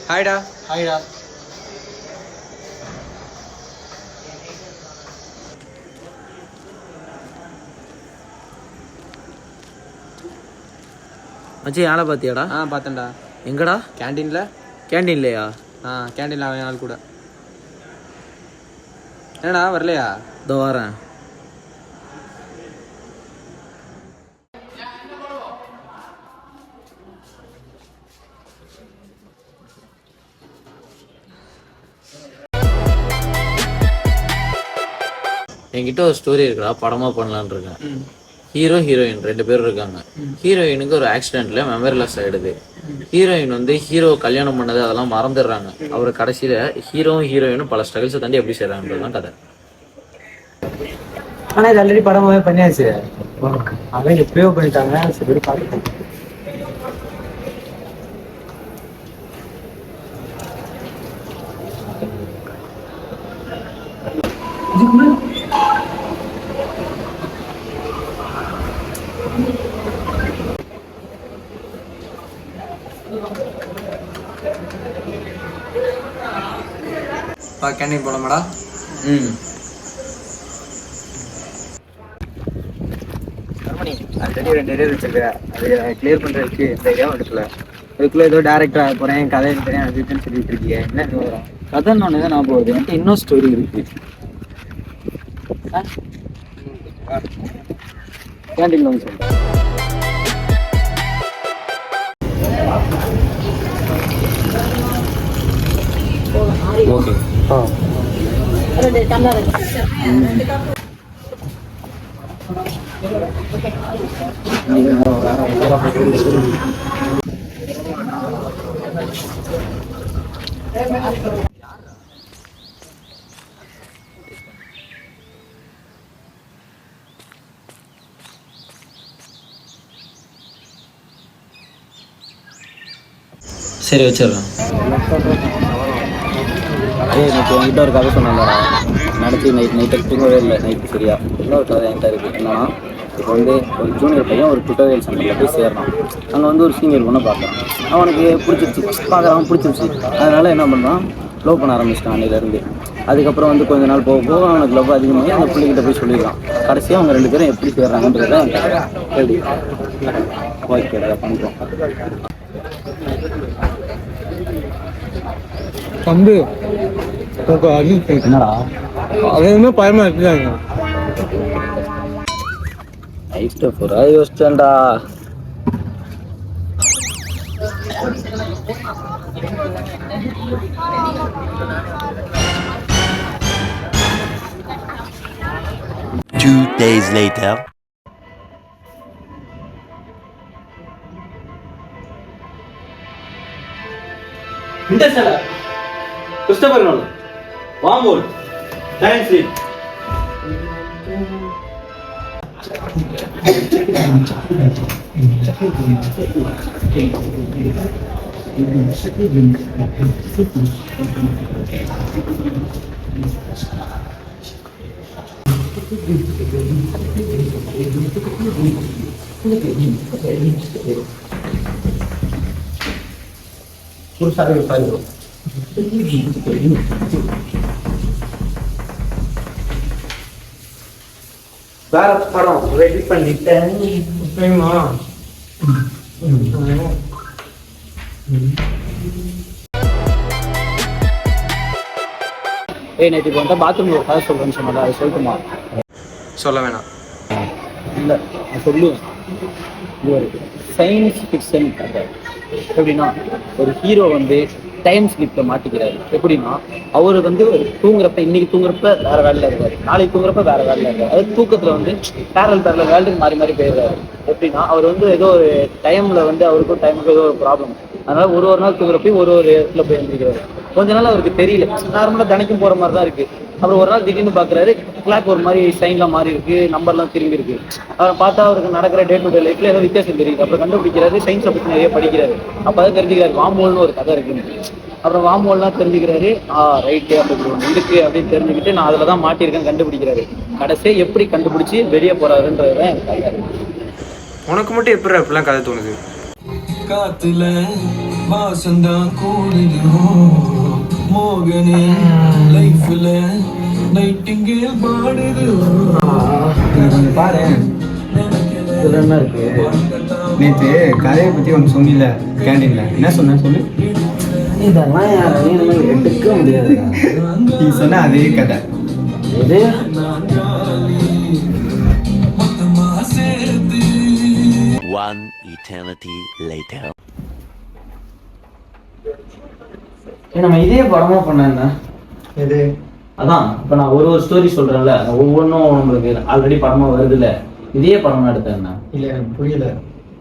ஹாய்டா. ஹாய்டா. மச்சி ஆளை பார்த்தியாடா? பார்த்தேன்டா. எங்கடா? கேண்டீனில். கேண்டீன்லையா? கேண்டீனில் அவன் ஆள் கூட. என்னடா வரலையா? இதோ வரேன். என்கிட்ட ஒரு ஸ்டோரி இருக்குடா, படமாக பண்ணலான்னு இருக்கேன். ஹீரோ ஹீரோயின் 2 பேர் இருக்காங்க. ஹீரோயினுக்கு ஒரு ஆக்சிடென்ட்ல மெமரிலெஸ் ஆயிடுது. ஹீரோயின் வந்து ஹீரோ கல்யாணம் பண்ணது அதெல்லாம் மறந்துடுறாங்க. அவர் கடைசியில ஹீரோவும் ஹீரோயினும் பல ஸ்ட்ரகிள்ஸை தாண்டி எப்படி செய்யறாங்கன்றதுதான் கதை. ஆனால் இது ஆல்ரெடி படமாவே பண்ணியாச்சு. அவன் எப்பயோ பண்ணிட்டாங்க. சரி பார்த்துட்டேன். கேண்டீன் போலாமாடா? ஆல்ரெடி 2 ஏரியா வச்சிருக்கேன். அது கிளியர் பண்ணுறதுக்கு இந்த ஏரியாவும் எடுக்கல. அதுக்குள்ளே ஏதோ டேரக்டராக போகிறேன், கதை எடுக்கிறேன், அது இதுன்னு சொல்லிட்டு இருக்கீங்க. என்ன வரும் கதைன்னு ஒன்று தான் நான் போகுது. என்கிட்ட இன்னும் ஸ்டோரி இருக்கு. கேண்டீனில் வந்து சொல்கிறேன். ஓகே. சரி வச்சிடறேன். நேற்று என்கிட்ட ஒரு கதை சொன்னாங்களா, நினச்சி நைட்டு தூங்கவே இல்லை. நைட்டு சரியா இன்னொரு கதை என்கிட்ட இருக்குது. என்னன்னா, இப்போ வந்து ஒரு ஜூனியர் பையன் ஒரு டுட்டோரியல் சென்டரில் போய் சேர்றான். அங்கே வந்து ஒரு சீனியர் பொண்ணை பார்க்குறான். அவனுக்கு பிடிச்சிருச்சு, பார்க்குறான் பிடிச்சிருச்சு. அதனால் என்ன பண்ணுறான், லவ் பண்ண ஆரம்பிச்சிட்டான் அன்னையிலேருந்து. அதுக்கப்புறம் வந்து கொஞ்ச நாள் போக போக அவனுக்கு லவ் அதிகமாகி அந்த பிள்ளைகிட்ட போய் சொல்லிடுறான். கடைசியாக அவங்க 2 பேரும் எப்படி சேர்றாங்கன்றத எப்படி ஓகேடா பண்ணிட்டோம். தம்பி என்னடா அதுவுமே பயமா இருக்குதாங்க. ஐஸ்டா யோசிச்சேன்டா. Two days later. Interstellar, Christopher Nolan, Wormhole, Time Sleep. வேற படம் ரெடி பண்ணிட்டேன். நேற்று இப்போ வந்து பாத்ரூமில் ஒரு கதை சொல்கிறேன்னு சொன்னால அது சொல்லட்டுமா? சொல்ல வேணாம். இல்லை நான் சொல்லுவேன். இது ஒரு சயின்ஸ் ஃபிக்ஷன் கதை. எப்படின்னா, ஒரு ஹீரோ வந்து டைம் ஸ்லிப்பில் மாட்டிக்கிறாரு. எப்படின்னா, அவர் வந்து தூங்குறப்ப இன்னைக்கு தூங்குறப்ப வேற வேலையில் இருக்காரு, நாளைக்கு தூங்குறப்ப வேற வேலையில் இருக்காரு. அதாவது தூக்கத்தில் வந்து பேரல் வேலைக்கு மாறி மாறி போயிடுறாரு. எப்படின்னா, அவர் வந்து ஏதோ ஒரு டைமில் வந்து அவருக்கும் டைமுக்கு ஏதோ ஒரு ப்ராப்ளம். அதனால ஒரு நாள் தூங்குறப்ப ஒரு இடத்துல போய் எழுந்திருக்கிறாரு. கொஞ்ச நாள் அவருக்கு தெரியல, நார்மலாக தினைக்கும் போகிற மாதிரி தான் இருக்குது. அப்புறம் ஒரு நாள் திடீர்னு பார்க்குறாரு, கிளாக் ஒரு மாதிரி சைன்லாம் மாறி இருக்கு, நம்பர்லாம் திரும்பி இருக்கு. அவரை பார்த்தா அவருக்கு நடக்கிற டே டு டே லைஃப்ல ஏதோ வித்தியாசம் தெரியுது. அப்புறம் கண்டுபிடிக்கிறாரு, சயின்ஸை பற்றி நிறைய படிக்கிறாரு. அப்போ தான் தெரிஞ்சுக்கிறாரு வார்ம்ஹோல்னு ஒரு கதை இருக்குன்னு. அப்புறம் வார்ம்ஹோல்லாம் தெரிஞ்சுக்கிறாரு. ரைட்டு அப்படி ஒன்று இருக்கு அப்படின்னு தெரிஞ்சுக்கிட்டு நான் அதில் தான் மாட்டியிருக்கேன் கண்டுபிடிக்கிறாரு. கடைசியாக எப்படி கண்டுபிடிச்சி வெளியே போறாருன்றதுதான் எனக்கு கதை. உனக்கு மட்டும் எப்படி இப்படிலாம் கதை தோணுது? காத்துல வாசந்தான் கூடுது மோகனே லைஃப்ல நைட்டிங்கேல் பாடுது பாரு இதுல என்ன இருக்கு? நேற்று கதையை பற்றி ஒன்று சொன்னில கேண்டீனில் என்ன சொன்னேன் சொல்லு. இதெல்லாம் யாரையும் எடுக்க முடியாது. நீ சொன்ன அதே கதை. இது One eternity later. நம்ம இதே படமா பண்ண எது? அதான் இப்ப நான் ஒரு ஸ்டோரி சொல்றேன்ல, ஒவ்வொன்றும் நம்மளுக்கு ஆல்ரெடி படமா வருதுல்ல, இதே படமா எடுத்தேன். இல்லை எனக்கு புரியல.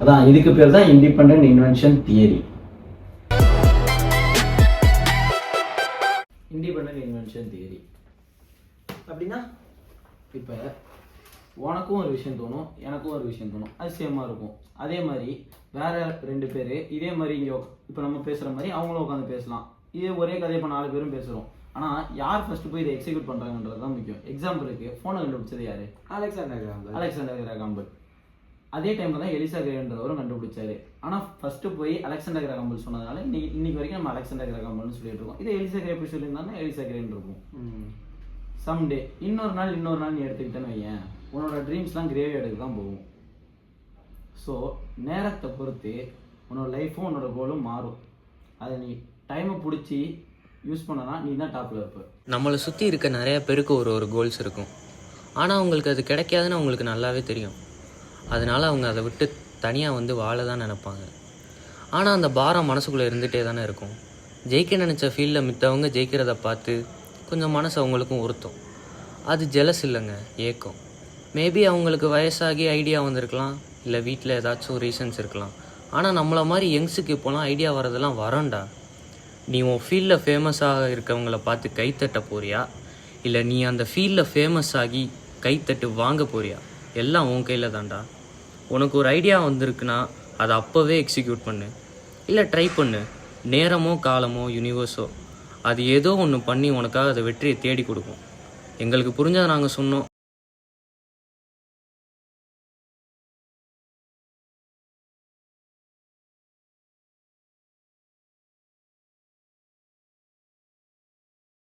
அதான் இதுக்கு பேர் தான் independent invention theory. Independent invention theory அப்படின்னா இப்போ உனக்கும் ஒரு விஷயம் தோணும், எனக்கும் ஒரு விஷயம் தோணும், அது சேமாக இருக்கும். அதே மாதிரி வேற 2 பேர் இதே மாதிரி இங்கே இப்போ நம்ம பேசுகிற மாதிரி அவங்களும் உட்காந்து பேசலாம். இதே ஒரே கதையை இப்போ 4 பேரும் பேசுகிறோம். ஆனால் யார் ஃபர்ஸ்ட் போய் இதை எக்ஸிக்யூட் பண்ணுறாங்கன்றது தான் முக்கியம். எக்ஸாம்பிளுக்கு ஃபோனை கண்டுபிடிச்சது யார்? Alexander Graham Bell. அதே டைமில் தான் எலிசா கிரேன்றவரும் கண்டுபிடிச்சாரு. ஆனால் ஃபர்ஸ்ட் போய் அலெக்சாண்டர் கிரஹாம்பெல் சொன்னதுனால இன்னைக்கு வரைக்கும் நம்ம அலெக்சாண்டர் கிரஹாம்பெல்னு சொல்லிட்டு இருக்கோம். இதே எலிசா கிரே போய் சொல்லியிருந்தாங்கன்னா எலிசா கிரேன் இருக்கும். சம்டே இன்னொரு நாள் நீ எடுத்துக்கிட்டேன்னு வையேன், உன்னோட ட்ரீம்ஸ்லாம் கிரேவியார்டுக்கு தான் போகும். ஸோ நேரத்தை பொறுத்து உன்னோட லைஃப்பும் உன்னோட கோலும் மாறும். அதை நீ டைமை பிடிச்சி யூஸ் பண்ணனா நீ தான் டாப்பில் இருப்ப. நம்மளை சுற்றி இருக்க நிறைய பேருக்கு ஒரு கோல்ஸ் இருக்கும். ஆனால் அவங்களுக்கு அது கிடைக்காதுன்னு அவங்களுக்கு நல்லாவே தெரியும். அதனால் அவங்க அதை விட்டு தனியாக வாழ தான் நினைப்பாங்க. ஆனால் அந்த பாரம் மனசுக்குள்ளே இருந்துகிட்டே தானே இருக்கும். ஜெயிக்க நினச்ச ஃபீல்டில் மித்தவங்க ஜெயிக்கிறத பார்த்து கொஞ்சம் மனசு அவங்களுக்கும் உறுத்தும். அது ஜெலஸ் இல்லைங்க, ஏக்கம். மேபி அவங்களுக்கு வயசாகி ஐடியா வந்திருக்கலாம், இல்லை வீட்டில் ஏதாச்சும் ரீசன்ஸ் இருக்கலாம். ஆனால் நம்மளை மாதிரி யங்ஸுக்கு இப்போலாம் ஐடியா வரதெல்லாம் வரண்டா. நீ உன் ஃபீல்டில் ஃபேமஸாக இருக்கவங்கள பார்த்து கைத்தட்ட போறியா, இல்லை நீ அந்த ஃபீல்டில் ஃபேமஸ் ஆகி கைத்தட்டு வாங்க போறியா? எல்லாம் உன் கையில் தான்டா. உனக்கு ஒரு ஐடியா வந்திருக்குன்னா அதை அப்போவே எக்ஸிக்யூட் பண்ணு, இல்லை ட்ரை பண்ணு. நேரமோ காலமோ யூனிவர்ஸோ அது ஏதோ ஒன்று பண்ணி உனக்காக அதை வெற்றியை தேடி கொடுக்கும். எங்களுக்கு புரிஞ்சதை நாங்கள் சொன்னோம்.